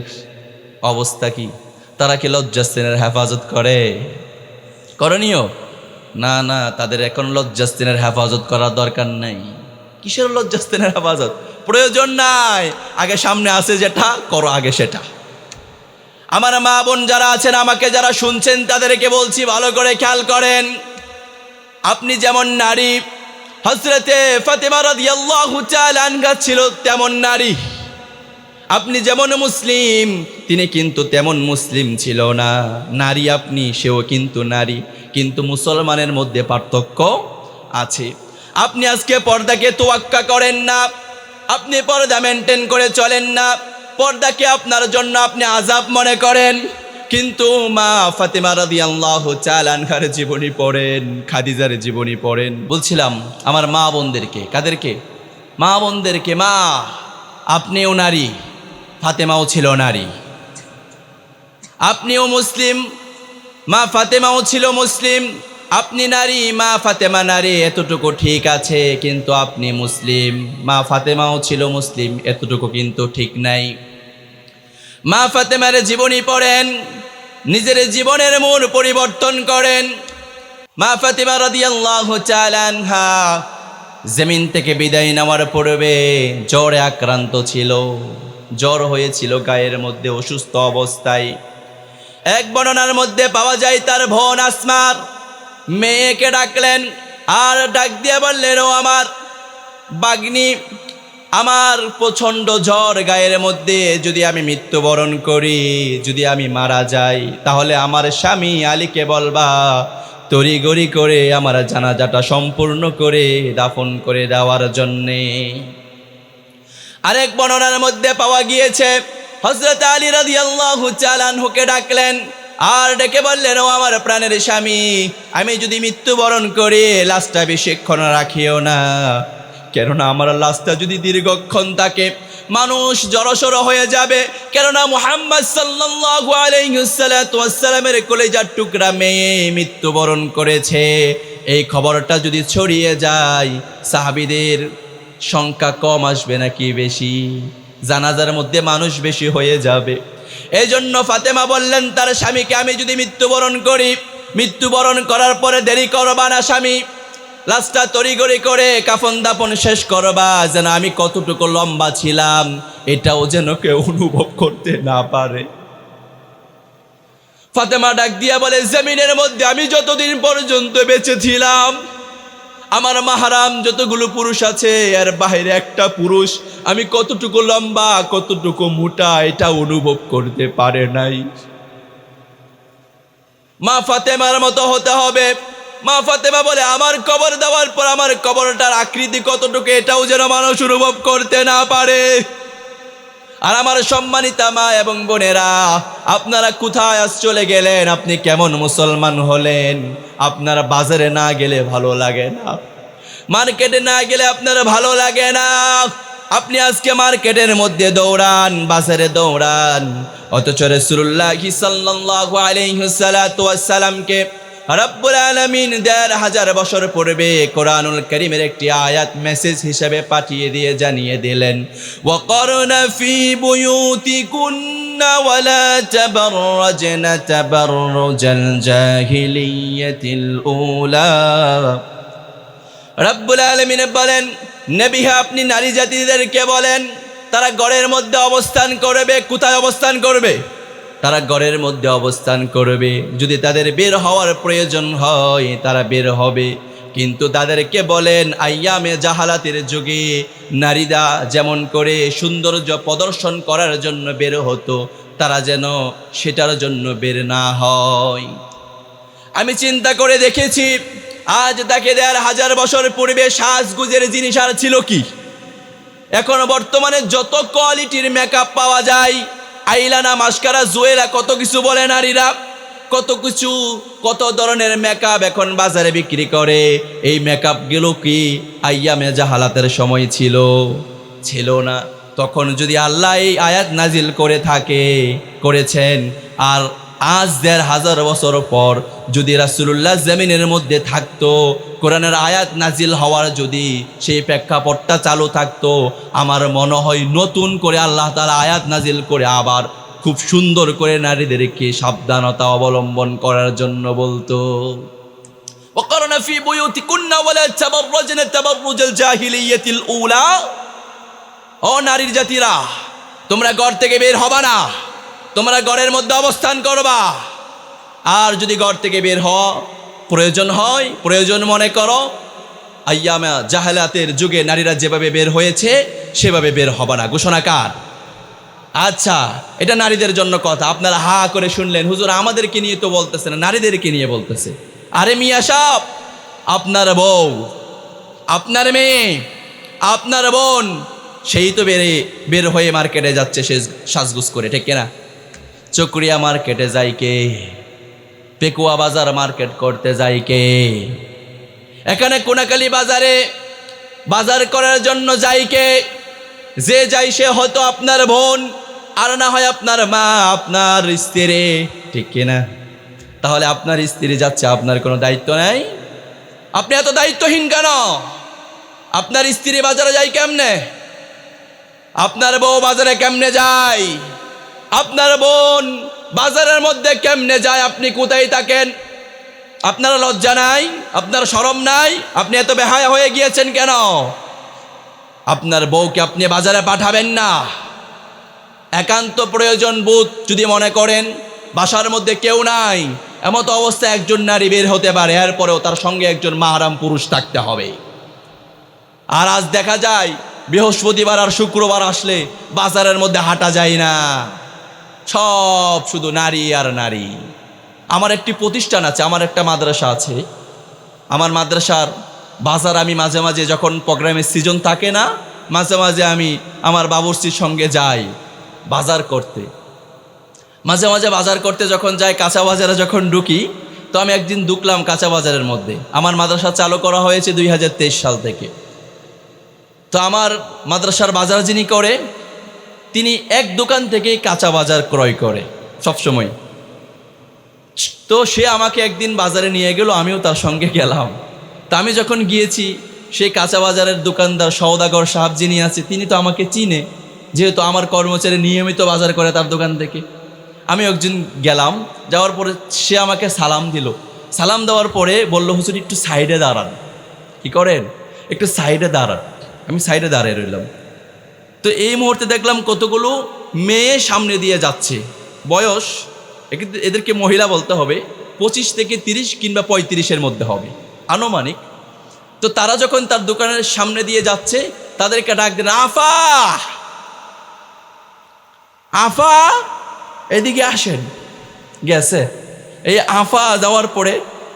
অবস্থা কি? তারা কি লজ্জাস্থানের হেফাজত করে? করণীয় না, না, তাদের এখন লজ্জাস্থানের হেফাজত করার দরকার নাই। কিসের লজ্জাস্থানের হেফাজত? প্রয়োজন নাই। আগে সামনে আছে যেটা করো, আগে সেটা। আমার মা বোন যারা আছেন, আমাকে যারা শুনছেন, তাদেরকে বলছি ভালো করে খেয়াল করেন। আপনি যেমন নারী, হযরতে ফাতেমা রাদিয়াল্লাহু তাআলা আনহা ছিল তেমন নারী। আপনি যেমন মুসলিম, তিনি কিন্তু তেমন মুসলিম ছিল না। নারী আপনি, সেও কিন্তু নারী। কিন্তু মুসলমানের মধ্যে পার্থক্য আছে। আপনি আজকে পর্দাকে তোয়াক্কা করেন না, আপনি পর্দা মেনটেন করে চলেন না, পর্দাকে আপনার জন্য আপনি আযাব মনে করেন, কিন্তু মা ফাতেমা রাদিয়াল্লাহু তাআলা আনহার জীবনী পড়েন, খাদিজার জীবনী পড়েন। বলছিলাম আমার মা বোনদেরকে, কাদেরকে? মা বোনদেরকে, মা আপনিও নারী, ফাতেমাও ছিল নারী, আপনিও মুসলিম, মা ফাতেমাও ছিল মুসলিম। আপনি নারী, মা ফাতেমা নারী, এতটুকু ঠিক আছে, কিন্তু আপনি মুসলিম, মা ফাতেমাও ছিল মুসলিম, এতটুকু কিন্তু ঠিক নাই। মা ফাতেমার জীবনী পড়েন, নিজের জীবনের মূল পরিবর্তন করেন। মা ফাতেমা রাদিয়াল্লাহু তাআলা আনহা জমিন থেকে বিদায় নেওয়ার পূর্বে জ্বরে আক্রান্ত ছিল, জ্বর হয়েছিল গায়ের মধ্যে, অসুস্থ অবস্থায়। এক বর্ণনার মধ্যে পাওয়া যায় তার বোন আসমার মেয়েকে ডাকলেন, আর ডাক দিয়ে বললেন, ও আমার বাগ্নি, আমার প্রচণ্ড জ্বর গায়ের মধ্যে, যদি আমি মৃত্যুবরণ করি, যদি আমি মারা যাই, তাহলে আমার স্বামী আলীকে বলবা তড়িঘড়ি করে আমার জানাজাটা সম্পূর্ণ করে দাফন করে দেওয়ার জন্যে। আরেক বর্ণনার মধ্যে পাওয়া গিয়েছে হযরত আলী রাদিয়াল্লাহু তাআলা আনহুকে ডাকলেন, আর ডেকে বললেন, ও আমার প্রাণের স্বামী, আমি যদি মৃত্যুবরণ করি, লাশটা বেশিক্ষণ রাখিও না, কেননা আমার লাশটা যদি দীর্ঘক্ষণ থাকে মানুষ জড়সড় হয়ে যাবে। কেননা মুহাম্মদ সাল্লাল্লাহু আলাইহি ওয়াসাল্লামের কলেজার টুকরা মেয়ে মৃত্যুবরণ করেছে, এই খবরটা যদি ছড়িয়ে যায়, সাহাবীদের সংখ্যা কম আসবে নাকি বেশি? জানাজার মধ্যে মানুষ বেশি হয়ে যাবে। এই জন্য ফাতেমা বললেন তার স্বামীকে, আমি যদি মৃত্যুবরণ করি, মৃত্যুবরণ করার পরে দেরি করবা না স্বামী, লাশটা তড়িঘড়ি করে কাফন দাফন শেষ করবা, যেন আমি কতটুকু লম্বা ছিলাম এটাও যেন কেউ অনুভব করতে না পারে। ফাতেমা ডাক দিয়া বলে, জমিনের মধ্যে আমি যতদিন পর্যন্ত বেঁচে ছিলাম, আমার মাহারাম যতগুলো পুরুষ আছে এর বাইরে একটা পুরুষ আমি কতটুকু লম্বা, কতটুকু মোটা এটা অনুভব করতে পারে নাই। মা ফাতেমার মতো হতে হবে। মা ফাতেমা বলে, আমার কবর দেওয়ার পর আমার কবরটার আকৃতি কতটুকু এটাও যেন মানুষ অনুভব করতে না পারে। আর আমার সম্মানিতা মা এবং বোনেরা, আপনারা কোথায় আজ চলে গেলেন? আপনি কেমন মুসলমান হলেন? আপনার বাজারে না গেলে ভালো লাগে না, মার্কেটে না গেলে আপনার ভালো লাগে না। আপনি আজকে মার্কেটের মধ্যে দৌড়ান, বাজারে দৌড়ান, অথচ রাসূলুল্লাহ সাল্লাল্লাহু আলাইহি ওয়াসাল্লামকে রব্বুল আলামিন ১৫০০ বছর পূর্বে কোরআনুল কারীমের একটি আয়াত মেসেজ হিসেবে পাঠিয়ে দিয়ে জানিয়ে দিলেন, ওয়াকারনা ফি বুয়ুতিকুন্না ওয়ালা তাবাররাজনা তাবাররুজাল জাহিলিয়াতিল উলা। রব্বুল আলামিন বলেন, নবী আপনি নারী জাতিদেরকে বলেন তারা ঘরের মধ্যে অবস্থান করবে। কোথায় অবস্থান করবে? তারা ঘরের মধ্যে অবস্থান করবে। যদি তাদের বের হওয়ার প্রয়োজন হয় তারা বের হবে, কিন্তু তাদেরকে বলেন আইয়ামে জাহালাতের যুগে নারীরা যেমন করে সৌন্দর্য প্রদর্শন করার জন্য বের হতো, তারা যেন সেটার জন্য বের না হয়। আমি চিন্তা করে দেখেছি, আজ তাকে ১৫০০ বছর পূর্বে সাজগুজের জিনিস আর ছিল কি? এখন বর্তমানে যত কোয়ালিটির মেকআপ পাওয়া যায়, আইলানা, মাস্কারা, জুয়েলা, কত কিছু বলে নারীরা, কত কিছু, কত ধরনের মেকআপ এখন বাজারে বিক্রি করে। এই মেকআপগুলো কি আইয়ামে জাহালাতের সময় ছিল? ছিল না। তখন যদি আল্লাহ এই আয়াত নাজিল করে থাকে, করেছেন, আর আজ ১৫০০ বছর পর যদি রাসূলুল্লাহ জমিনের মধ্যে থাকতো, কোরআনের আয়াত নাজিল হওয়ার যদি সেই প্রেক্ষাপটটা চালু থাকতো, আমার মনে হয় নতুন করে আল্লাহ তাআলা আয়াত নাজিল করে আবার খুব সুন্দর করে নারীদেরকে সাবধানতা অবলম্বন করার জন্য বলতো, ওয়াকারনা ফি বুয়ুতিকুন্না ওয়ালা তাবাররাজনা তাবাররুজাল জাহিলিয়াতিল উলা। ও নারীর জাতিরা, তোমরা ঘর থেকে বের হবা না, তোমরা ঘরের মধ্যে অবস্থান করবা। আর যদি ঘর থেকে বের প্রয়োজন হয়, প্রয়োজন মনে করো, আইয়ামে জাহালাতের যুগে নারীরা যেভাবে বের হয়েছে সেভাবে বের হবা না। ঘোষণা কার? আচ্ছা, এটা নারীদের জন্য কথা। আপনারা হা করে শুনলেন, হুজুর আমাদেরকে নিয়ে তো বলতেছে না, নারীদেরকে নিয়ে বলতেছে। আরে মিয়া সাহেব, আপনার বউ, আপনার মেয়ে, আপনার বোন, সেই তো বের হয়ে মার্কেটে যাচ্ছে সে সাজগুজ করে, ঠিক কিনা? চকরিয়া মার্কেটে যাই কে? পেকুয়া বাজার মার্কেট করতে যাই কে? এখানে কোনাকালী বাজারে বাজার করার জন্য যাই কে? যে যাই সে হয়তো আপনার বোন, আর না হয় আপনার মা, আপনার স্ত্রী, ঠিক কিনা? তাহলে আপনার স্ত্রী যাচ্ছে, আপনার কোনো দায়িত্ব নাই? আপনি এত দায়িত্বহীন কেন? আপনার স্ত্রী বাজারে যায় কেমনে? আপনার বউ বাজারে কেমনে যায়? আপনার বোন বাজারের মধ্যে কেমনে যায়? আপনি কোথায় থাকেন? আপনার লজ্জা নাই? আপনার শরম নাই? আপনি এত বেহায়া হয়ে গিয়েছেন কেন? আপনার বউকে আপনি বাজারে পাঠাবেন না। একান্ত প্রয়োজন বোধ যদি মনে করেন, বাসার মধ্যে কেউ নাই, এমত অবস্থায় একজন নারী বের হতে পারে, এরপরেও তার সঙ্গে একজন মাহরাম পুরুষ থাকতে হবে। আর আজ দেখা যায় বৃহস্পতিবার আর শুক্রবার আসলে বাজারের মধ্যে হাঁটা যায় না, সব শুধু নারী আর নারী। আমার একটি প্রতিষ্ঠান আছে, আমার একটা মাদ্রাসা আছে। আমার মাদ্রাসার বাজার আমি মাঝে মাঝে, যখন প্রোগ্রামের সিজন থাকে না, মাঝে মাঝে আমি আমার বাবুর্চির সঙ্গে যাই বাজার করতে। মাঝে মাঝে বাজার করতে যখন যাই, কাঁচা বাজারে যখন ঢুকি, তো আমি একদিন ঢুকলাম কাঁচা বাজারের মধ্যে। আমার মাদ্রাসা চালু করা হয়েছে 2023 সাল থেকে। তো আমার মাদ্রাসার বাজার যিনি করে, তিনি এক দোকান থেকেই কাঁচা বাজার ক্রয় করে সবসময়। তো সে আমাকে একদিন বাজারে নিয়ে গেল, আমিও তার সঙ্গে গেলাম। তা আমি যখন গিয়েছি, সেই কাঁচা বাজারের দোকানদার সওদাগর সাহেব যিনি আছে, তিনি তো আমাকে চিনে, যেহেতু আমার কর্মচারী নিয়মিত বাজার করে তার দোকান থেকে। আমি একদিন গেলাম, যাওয়ার পরে সে আমাকে সালাম দিল। সালাম দেওয়ার পরে বলল, হুজুর একটু সাইডে দাঁড়ান। কি করেন? একটু সাইডে দাঁড়ান। আমি সাইডে দাঁড়িয়ে রইলাম। তো এই মুহূর্তে দেখলাম কতগুলো মেয়ে সামনে দিয়ে যাচ্ছে। বয়স, এদেরকে মহিলা বলতে হবে, 25 থেকে 30 কিংবা 35-এর মধ্যে হবে আনুমানিক। তো তারা যখন তার দোকানের সামনে দিয়ে যাচ্ছে, তাদেরকে ডাক দেন, আফা আফা এদিকে আসেন। গেছে, এই আফা যাওয়ার পরে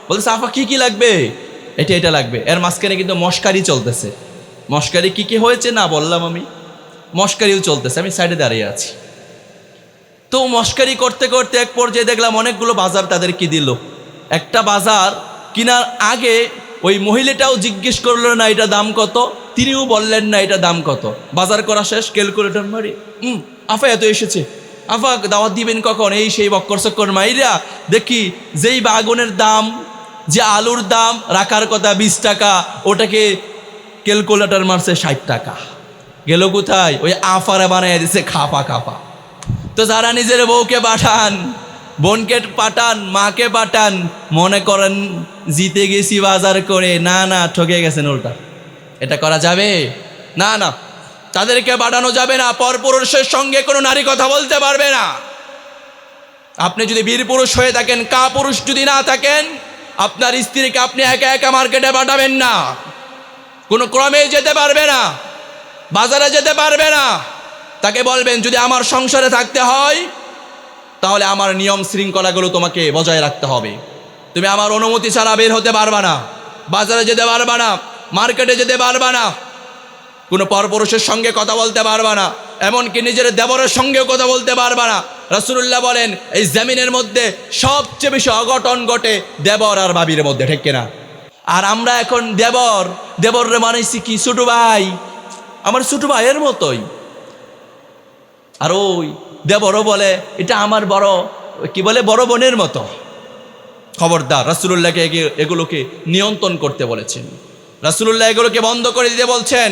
বলতেছে, আফা কি কি লাগবে? এটা লাগবে। এর মাঝখানে কিন্তু মস্কারি চলতেছে। মস্কারি কি কি হয়েছে না বললাম আমি, মস্কারিও চলতেছে। আমি সাইডে দাঁড়িয়ে আছি। তো মস্কারি করতে করতে এক পর্যায়ে দেখলাম অনেকগুলো বাজার তাদেরকে দিল। একটা বাজার কেনার আগে ওই মহিলাটাও জিজ্ঞেস করলো না এটা দাম কত, তিনিও বললেন না এটা দাম কত। বাজার করা শেষ, ক্যালকুলেটর মারি, আফা এত এসেছে, আফা দাওয়াত দিবেন কখন, এই সেই বক্কর চক্কর মাইরা দেখি যেই বাগুনের দাম, যে আলুর দাম রাখার কথা 20 টাকা, ওটাকে ক্যালকুলেটর মারছে 60 টাকা। গেল কোথায়? ওই আফারে বানাই দিছে খাপা খাপা। তো যারা নিজের বউকে পাঠান, বোনকে পাঠান, মাকে পাঠান, মনে করেন জিতে গেছি বাজার করে, না না, ঠকে গেছেন উল্টা। এটা করা যাবে না? না, তাদেরকে পাঠানো যাবে না। পরপুরুষের সঙ্গে কোনো নারী কথা বলতে পারবে না। আপনি যদি বীর পুরুষ হয়ে থাকেন, কা পুরুষ যদি না থাকেন, আপনার স্ত্রীকে আপনি একা একা মার্কেটে পাঠাবেন না। কোনো ক্রমে যেতে পারবে না, বাজারে যেতে পারবে না। তাকে বলবেন, যদি আমার সংসারে থাকতে হয় তাহলে আমার নিয়ম শৃঙ্খলাগুলো তোমাকে বজায় রাখতে হবে। তুমি আমার অনুমতি ছাড়া বের হতে পারবা না, বাজারে যেতে পারবা না, মার্কেটে যেতে পারবা না, কোনো পরপুরুষের সঙ্গে কথা বলতে পারবা না, এমনকি নিজের দেবরের সঙ্গেও কথা বলতে পারবা না। রাসূলুল্লাহ বলেন, এই জমিনের মধ্যে সবচেয়ে বেশি অঘটন ঘটে দেবর আর ভাবির মধ্যে, ঠিক কিনা? আর আমরা এখন দেবররে মানেছি কি, ছোট ভাই, আমার ছোট ভাইয়ের মতোই। আর ওই দেবরও বলে এটা আমার বড়, কি বলে, বড় বোনের মতো। খবরদার, রাসূলুল্লাহকে এগুলোকে নিয়ন্ত্রণ করতে বলেছেন। রাসূলুল্লাহ এগুলোকে বন্ধ করে দিতে বলছেন।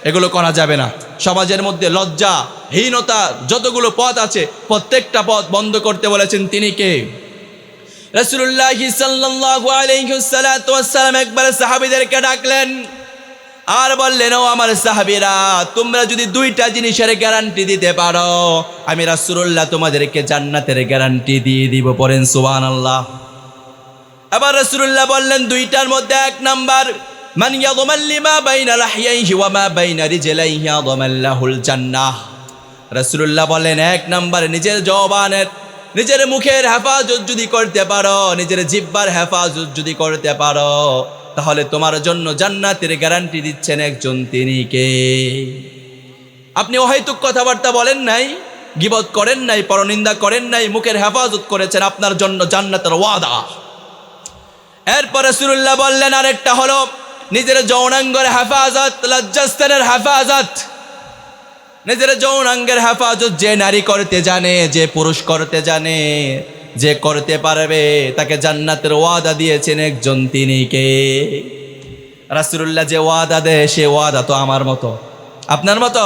এগুলো করা যাবে না। সমাজের মধ্যে লজ্জা, হীনতা যতগুলো পথ আছে, প্রত্যেকটা পথ বন্ধ করতে বলেছেন তিনি কে? রাসূলুল্লাহ সাল্লাল্লাহু আলাইহি ওয়াসাল্লাম একবার সাহাবীদেরকে ডাকলেন আর বললেন, ও আমার সাহাবীরা, তোমরা যদি 2টা জিনিসের গ্যারান্টি দিতে পারো, আমি রাসূলুল্লাহ তোমাদেরকে জান্নাতের গ্যারান্টি দিয়ে দিব। পড়েন সুবহানাল্লাহ। আবার রাসূলুল্লাহ বললেন, 2টার মধ্যে 1 নাম্বার, মান ইয়াদমান লিমা বাইনা লাহইয়াইহি ওয়া মা বাইনা রিজলাইহি আযামাল্লাহুল জান্নাহ। রাসূলুল্লাহ বলেন, 1 নাম্বার, নিজের জবানের, নিজের মুখের হেফাজত যদি করতে পারো, নিজের জিহ্বার হেফাজত যদি করতে পারো, তাহলে তোমার জন্য জান্নাতের গ্যারান্টি দিচ্ছেন একজন, তিনি কে? আপনি অহেতুক কথাবার্তা বলেন নাই, গীবত করেন নাই, পরনিন্দা করেন নাই, মুখের হেফাজত করেছেন, আপনার জন্য জান্নাতের ওয়াদা। এরপর রাসূলুল্লাহ বললেন আরেকটা হলো নিজের যৌনাঙ্গের হেফাজত, লজ্জাস্থানের হেফাজত। নিজের যৌনাঙ্গের হেফাজত যে নারী করতে জানে, যে পুরুষ করতে জানে, যে করতে পারবে, তাকে জান্নাতের ওয়াদা দিয়েছেন একজন, তিনি কে? রাসূলুল্লাহ যে ওয়াদা দেয় সে ওয়াদা তো আমার মতো আপনার মতো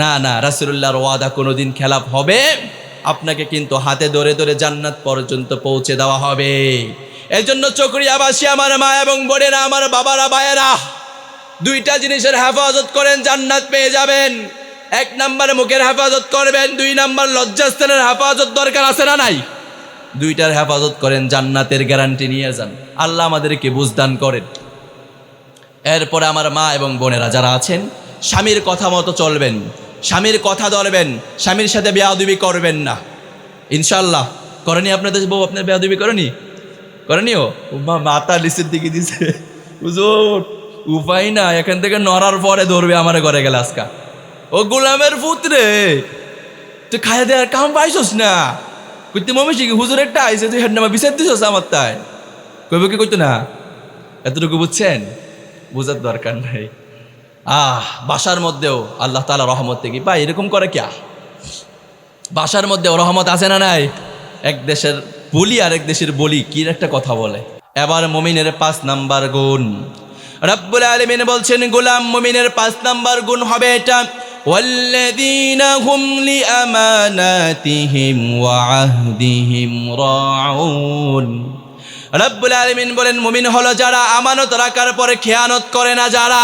না। না, রাসূলুল্লাহর ওয়াদা কোনোদিন খেলাপ হবে, আপনাকে কিন্তু হাতে ধরে ধরে জান্নাত পর্যন্ত পৌঁছে দেওয়া হবে। এই জন্য চকরিয়াবাসী আমার মা এবং বোনেরা, আমার বাবারা, ভাইয়েরা, দুইটা জিনিসের হেফাজত করেন, জান্নাত পেয়ে যাবেন। এক নাম্বার মুখের হেফাজত করবেন, দুই নাম্বার লজ্জাস্থানের হেফাজত দরকার আছে না নাই? দুইটার হেফাজত করেন, জান্নাতের গ্যারান্টি নিয়ে যান। আল্লাহ আমাদেরকে বুঝদান করেন। এরপরে আমার মা এবং বোনেরা যারা আছেন, স্বামীর কথা মতো চলবেন, স্বামীর কথা ধরবেন, স্বামীর সাথে বেয়াদবি করবেন না। ইনশাল্লাহ করেনি আপনাদের বউ আপনার বেয়াদবি করেনি? করেনিও? মাথা লিস্টের দিকে দিছে হুজুর, উপায় না, এখান থেকে নড়ার পরে ধরবে আমার ঘরে গেলে। আজকা ও গোলামের পুত্রে, তুই খাইয়া দেওয়ার কাম পাইছস না, কইতে মমি কি হুজুর একটা আইসে, তুই হেড নামা বিচার দিছস আমার, তাই কইব কি কইতো না? এতটুকু বুঝছেন? বুঝার দরকার নাই। বাসার মধ্যেও আল্লাহ তাআলা রহমত থেকে ভাই এরকম করে কিয়া? বাসার মধ্যেও রহমত আছে না নাই? এক দেশের বলি আর এক দেশের বলি কি একটা কথা বলে। এবার মুমিনের 5 নাম্বার গুণ রব্বুল আলামিন বলছেন, গোলাম মুমিনের 5 নাম্বার গুণ হবে এটা, ওয়াল্লাযীনা হুম লিআমানাতিহিম ওয়া আহদিহিম রাউন। রব্বুল আলামিন বলেন মুমিন হলো যারা আমানত রাখার পরে খেয়ানত করে না। যারা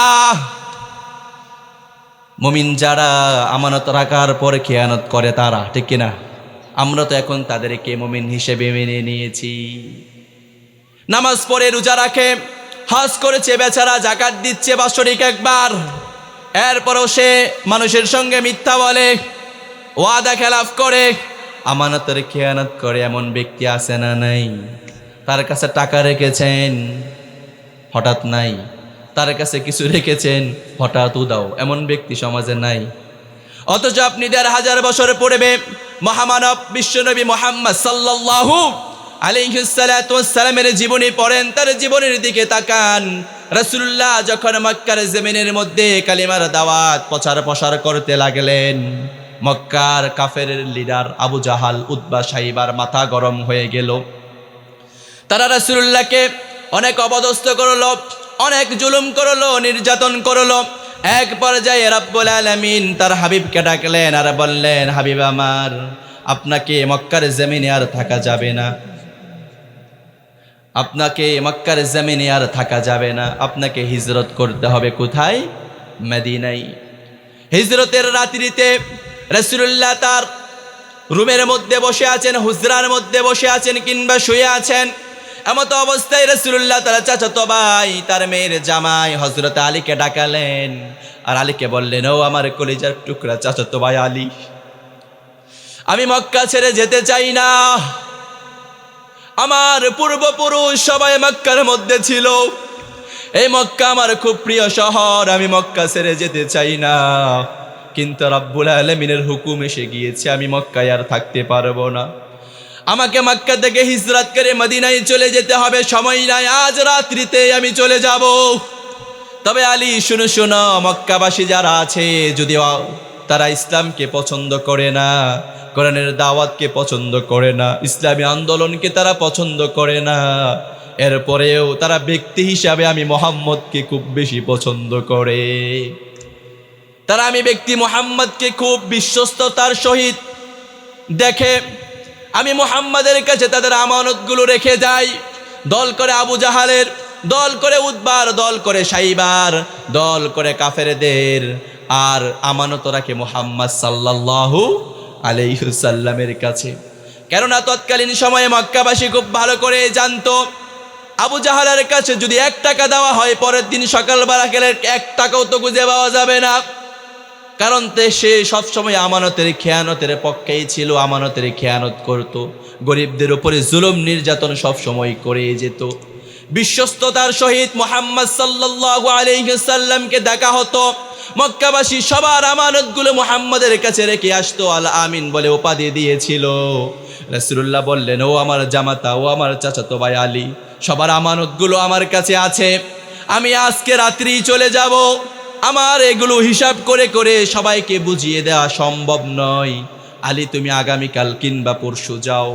মুমিন, যারা আমানত রাখার পরে খেয়ানত করে তারা, ঠিক কিনা? আমরা তো এখন তাদেরকে মুমিন হিসেবে মেনে নিয়েছি। নামাজ পড়ে, রোজা রাখে, হজ করেছে বেচারা, যাকাত দিচ্ছে বাৎসরিক একবার, এরপরও সে মানুষের সঙ্গে মিথ্যা বলে, ওয়াদা খেলাফ করে, আমানতের খেয়ানত করে। এমন ব্যক্তি আছে না নাই? তার কাছে টাকা রেখেছেন, হঠাৎ নাই, তার কাছে কিছু রেখেছেন, হঠাৎ উদাও, এমন ব্যক্তি সমাজে নাই। অথচ আপনি ১,৫০০ বছর পূর্বে মহামানব বিশ্বনবী মুহাম্মদ সাল্লাল্লাহু আলাইহি সাল্লামের জীবনী পড়েন, তার জীবনের দিকে তাকান। রাসূলুল্লাহ যখন মক্কার জমিনের মধ্যে কালিমার দাওয়াত প্রচার করতে লাগলেন, মক্কার কাফেরের লিডার আবু জাহাল, উতবা, সাইবার মাথা গরম হয়ে গেল। তারা রাসূলুল্লাহকে অনেক অপদস্থ করলো, অনেক জুলুম করলো, নির্যাতন করলো। এক পর্যায়ে রব্বুল আলামিন তার হাবিবকে ডাকলেন আর বললেন, হাবিব আমার, আপনাকে মক্কার জমিনে আর থাকা যাবে না, আপনাকে মক্কার জমিনে আর থাকা যাবে না, আপনাকে হিজরত করতে হবে। কোথায়? মদিনায়। হিজরতের রাত্রিতে রাসূলুল্লাহ তার রুমের মধ্যে বসে আছেন, হুজরার মধ্যে বসে আছেন, কিংবা শুয়ে আছেন। এমত অবস্থায় রাসূলুল্লাহ তার চাচাতো ভাই, তার মেয়ের জামাই হযরত আলীকে ডাকালেন আর আলীকে বললেন, ও আমার কলিজার টুকরা চাচাতো ভাই আলী, আমি মক্কা ছেড়ে যেতে চাই না। আমার পূর্বপুরুষ সবাই মক্কার মধ্যে ছিল, এই মক্কা আমার খুব প্রিয় শহর, আমি মক্কা ছেড়ে যেতে চাই না। কিন্তু রব্বুল আলামিনের হুকুম এসে গিয়েছে, আমি মক্কায় আর থাকতে পারবো না, আমাকে মক্কা থেকে হিজরত করে মদিনায় চলে যেতে হবে, সময় নাই, আজ রাত্রিতে আমি চলে যাব। তবে আলী শুনো শুনো, মক্কাবাসী যারা আছে, যদিও তারা ইসলামকে পছন্দ করে না, কোরআনের দাওয়াতকে পছন্দ করে না, ইসলামী আন্দোলনকে তারা পছন্দ করে না, এরপরেও তারা ব্যক্তি হিসাবে আমি মুহাম্মদকে খুব বেশি পছন্দ করে। তারা আমি ব্যক্তি মুহাম্মদকে খুব বিশ্বস্ততার সহিত দেখে। আমি মুহাম্মাদের কাছে তাদের আমানতগুলো রেখে যাই। দল করে আবু জাহালের, দল করে উতবার, দল করে সাইবার, দল করে কাফেরদের, আর আমানত রাখে মুহাম্মদ সাল্লাল্লাহু আলাইহি সাল্লামের কাছে। কেননা তৎকালীন সময়ে মক্কাবাসী খুব ভালো করে জানতো, আবু জাহালের কাছে যদি 1 টাকা দেওয়া হয়, পরের দিন সকালবেলা গেলে 1 টাকাও তো খুঁজে পাওয়া যাবে না। কারণ সে সবসময় আমানতের খেয়ানতের পক্ষেই ছিল, আমানতের খেয়ানত করত, গরিবদের উপরে জুলুম নির্যাতন সবসময় করে যেত। বিশ্বস্ততার সহিত মুহাম্মদ সাল্লাল্লাহু আলাইহি সাল্লামকে দেখা হতো। মক্কাবাসী সবার আমানতগুলো মুহাম্মাদের কাছে রেখে আসতো, আল আমিন বলে উপাধি দিয়েছিল। রাসূলুল্লাহ বললেন, ও আমার জামাতা, ও আমার চাচাতো ভাই আলী, সবার আমানতগুলো আমার কাছে আছে, আমি আজকে রাত্রি চলে যাব। আমার এগুলো হিসাব করে করে সবাইকে বুঝিয়ে দেওয়া সম্ভব নয়। আলী, তুমি আগামীকাল কিংবা পরশু যাও,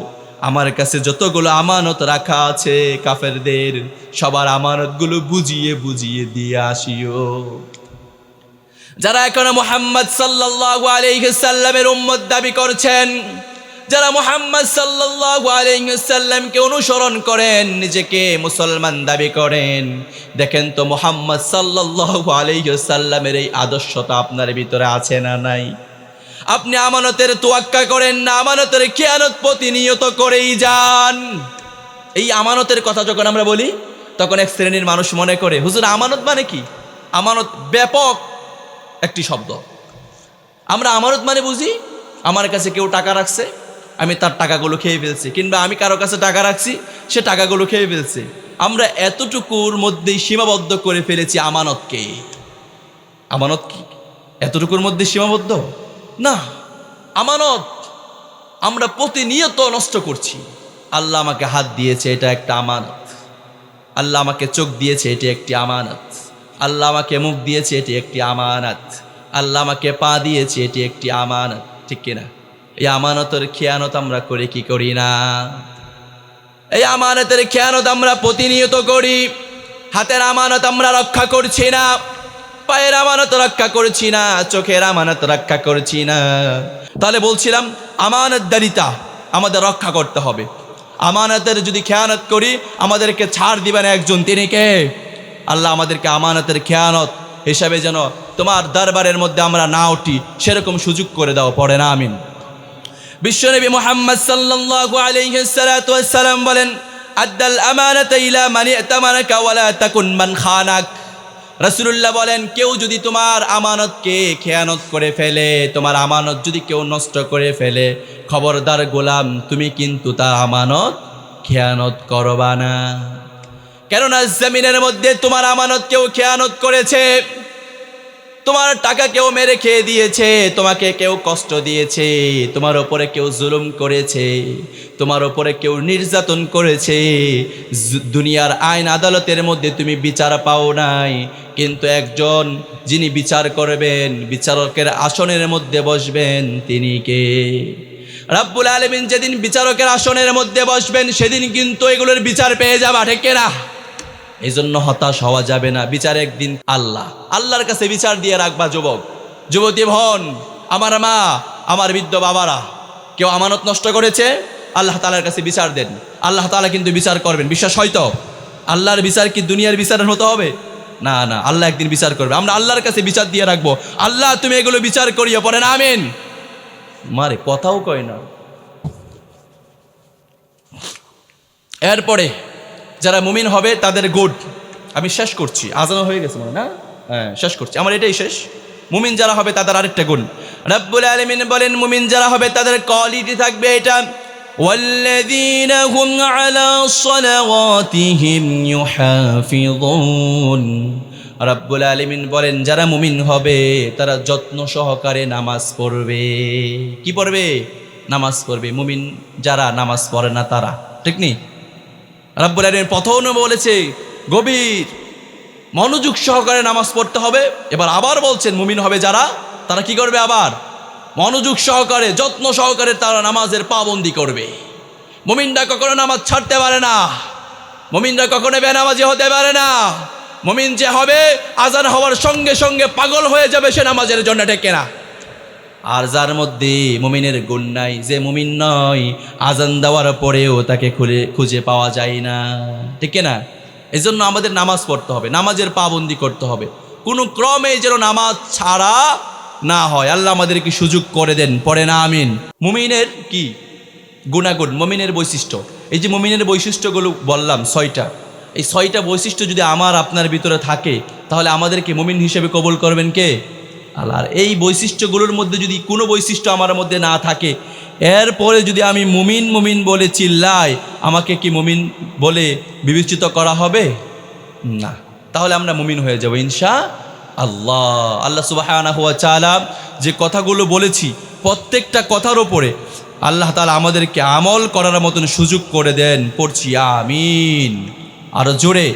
আমার কাছে যতগুলো আমানত রাখা আছে কাফেরদের, সবার আমানতগুলো বুঝিয়ে বুঝিয়ে দিয়ে আসিও। যারা এখনো মুহাম্মদ সাল্লাল্লাহু আলাইহি সাল্লামের উম্মত দাবি করছেন, যারা মুহাম্মদ সাল্লাল্লাহু আলাইহি সাল্লামকে অনুসরণ করেন, নিজেকে মুসলমান দাবি করেন, দেখেন তো মুহাম্মদ সাল্লাল্লাহু আলাইহি সাল্লামের এই আদর্শটা আপনার ভিতরে আছে না নাই? আপনি আমানতের তোয়াক্কা করেন না, আমানতের খেয়ানত প্রতিনিয়ত করেই যান। এই আমানতের কথা যখন আমরা বলি, তখন এক শ্রেণীর মানুষ মনে করে, হুজুর আমানত মানে কি? আমানত ব্যাপক একটি শব্দ। আমরা আমানত মানে বুঝি, আমার কাছে কেউ টাকা রাখছে, আমি তার টাকাগুলো খেয়ে ফেলছি, কিংবা আমি কারো কাছে টাকা রাখছি, সে টাকাগুলো খেয়ে ফেলছে। আমরা এতটুকুর মধ্যেই সীমাবদ্ধ করে ফেলেছি আমানতকে। আমানত কি এতটুকুর মধ্যে সীমাবদ্ধ? না, আমানত আমরা প্রতিনিয়ত নষ্ট করছি। আল্লাহ আমাকে হাত দিয়েছে, এটা একটা আমানত। আল্লাহ আমাকে চোখ দিয়েছে, এটি একটি আমানত। আল্লাহ আমাকে মুখ দিয়েছে, এটি একটি আমানত। আল্লাহ আমাকে পা দিয়েছে, এটি একটি আমানত। ঠিক কিনা? এই আমানতের খেয়ানত আমরা করে কি করি না? এই আমানতের খেয়ানত আমরা প্রতিনিয়ত করি। হাতের আমানত আমরা রক্ষা করছি না, পায়ের আমানত রক্ষা করছি না, চোখের আমানত রক্ষা করছি না। তাহলে বলছিলাম আমানতদারিতা আমাদের রক্ষা করতে হবে। আমানতের যদি খেয়ানত করি, আমাদেরকে ছাড় দিবেন একজন, তিনি কে? আল্লাহ। আমাদেরকে আমানতের খেয়ানত হিসাবে যেন তোমার দরবারের মধ্যে আমরা না উঠি, সেরকম সুযোগ করে দাও। পড়ে না আমিন। বিশ্বনবী মুহাম্মদ সাল্লাল্লাহু আলাইহি সাল্লাতু ওয়াসসালাম বলেন, আদ্দাল আমানাতা ইলা মান ইতামানাকা ওয়ালা তাকুন মান খানাক। রাসূলুল্লাহ বলেন, কেউ যদি তোমার আমানতকে খেয়ানত করে ফেলে, তোমার আমানত যদি কেউ নষ্ট করে ফেলে, খবরদার গোলাম, তুমি কিন্তু তার আমানত খেয়ানত করবা না। কেননা জমিনের মধ্যে তোমার আমানত কেউ খেয়ানত করেছে, তোমার টাকা কেউ মেরে খেয়ে দিয়েছে, তোমাকে কেউ কষ্ট দিয়েছে, তোমার ওপরে কেউ জুলুম করেছে, তোমার ওপরে কেউ নির্যাতন করেছে। দুনিয়ার আইন আদালতের মধ্যে তুমি বিচার পাও নাই, কিন্তু একজন যিনি বিচার করবেন, বিচারকের আসনের মধ্যে বসবেন, তিনি কে? রব্বুল আলামিন যেদিন বিচারকের আসনের মধ্যে বসবেন, সেদিন কিন্তু এগুলোর বিচার পেয়ে যাবা। ঠিক না? এই জন্য হতাশ হওয়া যাবে না। বিচার একদিন আল্লাহর কাছে বিচার দিয়ে রাখবা। যুবক, যুবতী বোন, আমার মা, আমার বৃদ্ধ বাবারা, কেউ আমানত নষ্ট করেছে, আল্লাহ তাআলার কাছে বিচার দেন। আল্লাহ তাআলা কিন্তু বিচার করবেন। বিশ্বাস হয়তো? আল্লাহর বিচার কি দুনিয়ার বিচারের মতো হবে? না না, আল্লাহ একদিন বিচার করবে। আমরা আল্লাহর কাছে বিচার দিয়ে রাখবো, আল্লাহ তুমি এগুলো বিচার করিও। পড়েন আমিন। মারে কথাও কয় না। এরপরে যারা মুমিন হবে তাদের গুড, আমি শেষ করছি, আজান হয়ে গেছে মনে না? হ্যাঁ, শেষ করছি, আমার এটাই শেষ। মুমিন যারা হবে তাদের আরেকটা গুণ রব্বুল আলামিন বলেন, মুমিন যারা হবে তাদের কোয়ালিটি থাকবে এটা, ওয়াল্লাযীনা হুম আলা সালাওয়াতিহিম ইউহাফিযুন। রব্বুল আলামিন বলেন, যারা মুমিন হবে তারা যত্ন সহকারে নামাজ পড়বে। কি পড়বে? নামাজ পড়বে। মুমিন যারা নামাজ পড়ে না তারা, ঠিক নেই? রব্বুল আলামিন প্রথমে বলেছে গভীর মনোযোগ সহকারে নামাজ পড়তে হবে। এবার আবার বলছেন মুমিন হবে যারা, তারা কি করবে? আবার মনোযোগ সহকারে, যত্ন সহকারে তারা নামাজের পাবন্দি করবে। মুমিনরা কখনো নামাজ ছাড়তে পারে না, মুমিনরা কখনো বেনামাজি হতে পারে না। মুমিন যে হবে, আজান হওয়ার সঙ্গে সঙ্গে পাগল হয়ে যাবে সে নামাজের জন্য। ঠিক না? আর যার মধ্যে মুমিনের গুণ নাই, যে মুমিন নয়, আজান দেওয়ার পরেও তাকে খুঁজে পাওয়া যায় না। ঠিক না? এই জন্য আমাদের নামাজ পড়তে হবে, নামাজের পাবন্দি করতে হবে, কোনো ক্রমে যেন নামাজ ছাড়া না হয়। আল্লাহ আমাদেরকে সুযোগ করে দেন। পড়ে না আমিন। মুমিনের কি গুণাগুণ, মুমিনের বৈশিষ্ট্য, এই যে মুমিনের বৈশিষ্ট্যগুলো বললাম 6টা, এই 6টা বৈশিষ্ট্য যদি আমার আপনার ভিতরে থাকে, তাহলে আমাদেরকে মুমিন হিসেবে কবুল করবেন কে? আল্লাহর এই বৈশিষ্ট্যগুলোর মধ্যে যদি কোনো বৈশিষ্ট্য আমার মধ্যে না থাকে, এরপরে যদি আমি মুমিন মুমিন বলে চিল্লাই, আমাকে কি মুমিন বলে বিবেচিত করা হবে? না। তাহলে আমরা মুমিন হয়ে যাব ইনশাআল্লাহ। আল্লাহ সুবহানাহু ওয়া তাআলা যে কথাগুলো বলেছি প্রত্যেকটা কথার ওপরে আল্লাহ তাআলা আমাদেরকে আমল করার মতন সুযোগ করে দেন। পড়ছি আমিন। আরো জোরে।